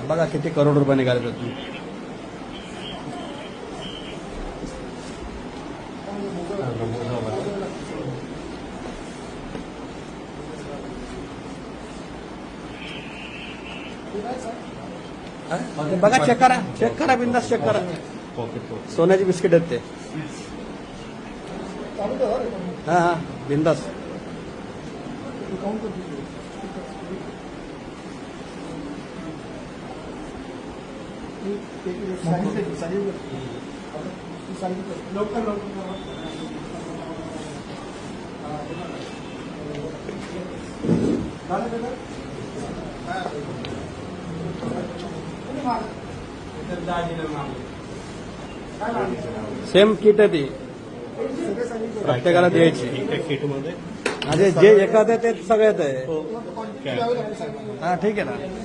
बघा किती करोड रुपये निघाले त्यातून. बघा चेक करा बिंदास चेक करा. सोन्याची बिस्किट आहेत ते. हा बिंदास. सेम किट आहे ती, प्रत्येकाला द्यायची. जे एखादं ते सगळ्यात आहे. हा ठीक आहे ना.